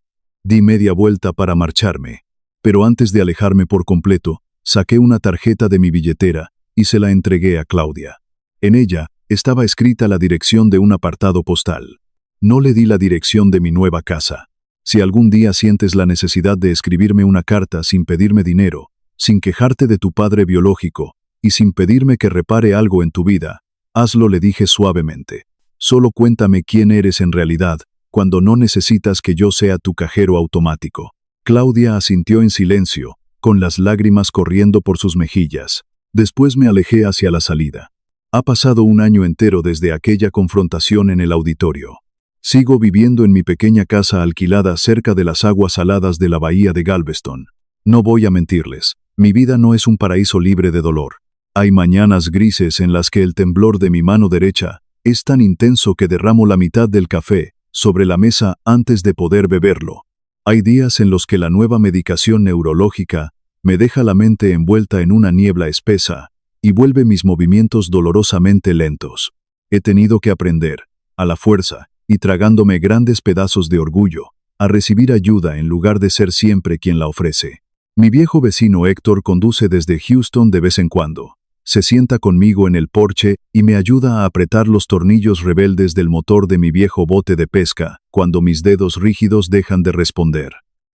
Di media vuelta para marcharme, pero antes de alejarme por completo, saqué una tarjeta de mi billetera y se la entregué a Claudia. En ella estaba escrita la dirección de un apartado postal. No le di la dirección de mi nueva casa. Si algún día sientes la necesidad de escribirme una carta sin pedirme dinero, sin quejarte de tu padre biológico y sin pedirme que repare algo en tu vida, hazlo, le dije suavemente. Solo cuéntame quién eres en realidad, cuando no necesitas que yo sea tu cajero automático. Claudia asintió en silencio, con las lágrimas corriendo por sus mejillas. Después me alejé hacia la salida. Ha pasado un año entero desde aquella confrontación en el auditorio. Sigo viviendo en mi pequeña casa alquilada cerca de las aguas saladas de la bahía de Galveston. No voy a mentirles, mi vida no es un paraíso libre de dolor. Hay mañanas grises en las que el temblor de mi mano derecha es tan intenso que derramo la mitad del café sobre la mesa antes de poder beberlo. Hay días en los que la nueva medicación neurológica me deja la mente envuelta en una niebla espesa y vuelve mis movimientos dolorosamente lentos. He tenido que aprender, a la fuerza, y tragándome grandes pedazos de orgullo, a recibir ayuda en lugar de ser siempre quien la ofrece. Mi viejo vecino Héctor conduce desde Houston de vez en cuando. Se sienta conmigo en el porche y me ayuda a apretar los tornillos rebeldes del motor de mi viejo bote de pesca, cuando mis dedos rígidos dejan de responder.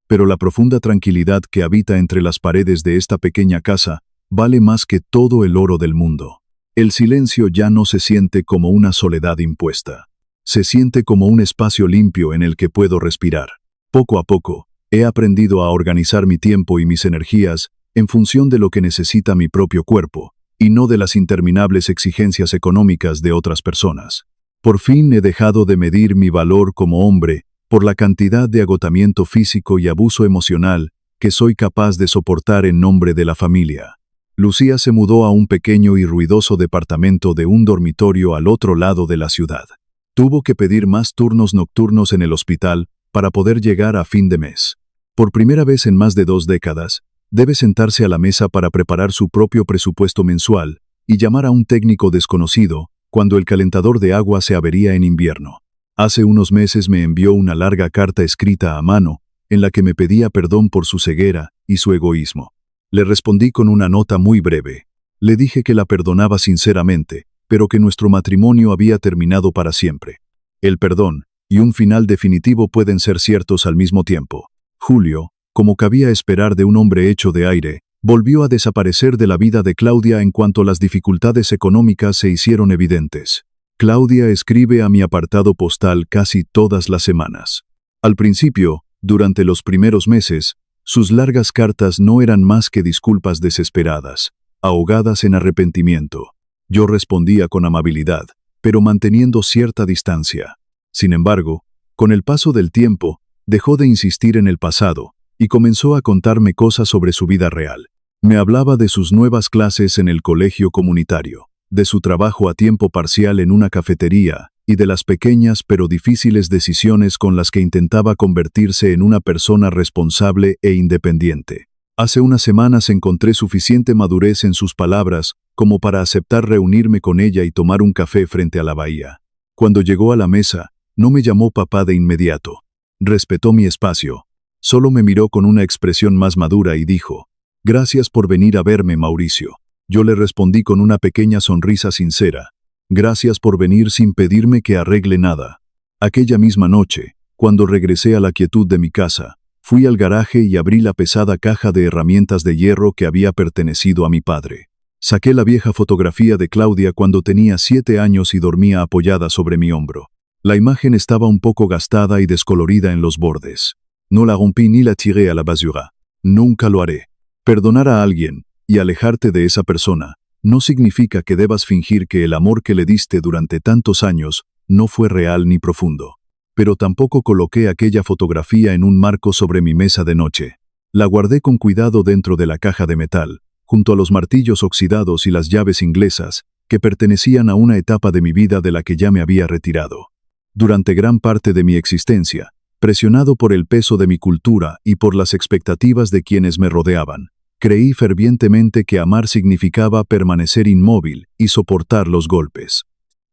Pero la profunda tranquilidad que habita entre las paredes de esta pequeña casa vale más que todo el oro del mundo. El silencio ya no se siente como una soledad impuesta. Se siente como un espacio limpio en el que puedo respirar. Poco a poco, he aprendido a organizar mi tiempo y mis energías en función de lo que necesita mi propio cuerpo, y no de las interminables exigencias económicas de otras personas. Por fin he dejado de medir mi valor como hombre por la cantidad de agotamiento físico y abuso emocional que soy capaz de soportar en nombre de la familia. Lucía se mudó a un pequeño y ruidoso departamento de un dormitorio al otro lado de la ciudad. Tuvo que pedir más turnos nocturnos en el hospital para poder llegar a fin de mes. Por primera vez en más de 2 décadas, debe sentarse a la mesa para preparar su propio presupuesto mensual y llamar a un técnico desconocido cuando el calentador de agua se avería en invierno. Hace unos meses me envió una larga carta escrita a mano en la que me pedía perdón por su ceguera y su egoísmo. Le respondí con una nota muy breve. Le dije que la perdonaba sinceramente pero que nuestro matrimonio había terminado para siempre. El perdón y un final definitivo pueden ser ciertos al mismo tiempo. Julio, como cabía esperar de un hombre hecho de aire, volvió a desaparecer de la vida de Claudia en cuanto las dificultades económicas se hicieron evidentes. Claudia escribe a mi apartado postal casi todas las semanas. Al principio, durante los primeros meses, sus largas cartas no eran más que disculpas desesperadas, ahogadas en arrepentimiento. Yo respondía con amabilidad, pero manteniendo cierta distancia. Sin embargo, con el paso del tiempo, dejó de insistir en el pasado y comenzó a contarme cosas sobre su vida real. Me hablaba de sus nuevas clases en el colegio comunitario, de su trabajo a tiempo parcial en una cafetería y de las pequeñas pero difíciles decisiones con las que intentaba convertirse en una persona responsable e independiente. Hace unas semanas encontré suficiente madurez en sus palabras como para aceptar reunirme con ella y tomar un café frente a la bahía. Cuando llegó a la mesa, no me llamó papá de inmediato. Respetó mi espacio. Solo me miró con una expresión más madura y dijo: «Gracias por venir a verme, Mauricio». Yo le respondí con una pequeña sonrisa sincera: «Gracias por venir sin pedirme que arregle nada». Aquella misma noche, cuando regresé a la quietud de mi casa, fui al garaje y abrí la pesada caja de herramientas de hierro que había pertenecido a mi padre. Saqué la vieja fotografía de Claudia cuando tenía 7 años y dormía apoyada sobre mi hombro. La imagen estaba un poco gastada y descolorida en los bordes. No la rompí ni la tiré a la basura. Nunca lo haré. Perdonar a alguien y alejarte de esa persona no significa que debas fingir que el amor que le diste durante tantos años no fue real ni profundo. Pero tampoco coloqué aquella fotografía en un marco sobre mi mesa de noche. La guardé con cuidado dentro de la caja de metal, junto a los martillos oxidados y las llaves inglesas, que pertenecían a una etapa de mi vida de la que ya me había retirado. Durante gran parte de mi existencia, presionado por el peso de mi cultura y por las expectativas de quienes me rodeaban, creí fervientemente que amar significaba permanecer inmóvil y soportar los golpes.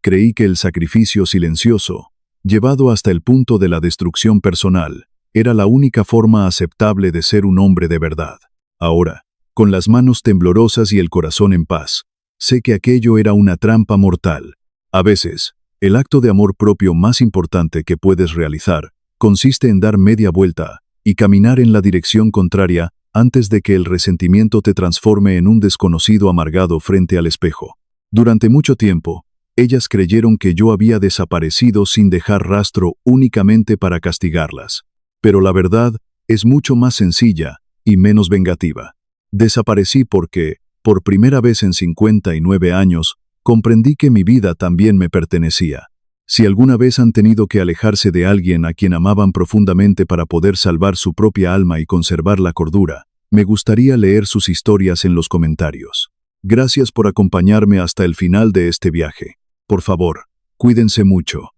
Creí que el sacrificio silencioso, llevado hasta el punto de la destrucción personal, era la única forma aceptable de ser un hombre de verdad. Ahora, con las manos temblorosas y el corazón en paz, sé que aquello era una trampa mortal. A veces, el acto de amor propio más importante que puedes realizar consiste en dar media vuelta y caminar en la dirección contraria antes de que el resentimiento te transforme en un desconocido amargado frente al espejo. Durante mucho tiempo, ellas creyeron que yo había desaparecido sin dejar rastro únicamente para castigarlas. Pero la verdad es mucho más sencilla y menos vengativa. Desaparecí porque, por primera vez en 59 años, comprendí que mi vida también me pertenecía. Si alguna vez han tenido que alejarse de alguien a quien amaban profundamente para poder salvar su propia alma y conservar la cordura, me gustaría leer sus historias en los comentarios. Gracias por acompañarme hasta el final de este viaje. Por favor, cuídense mucho.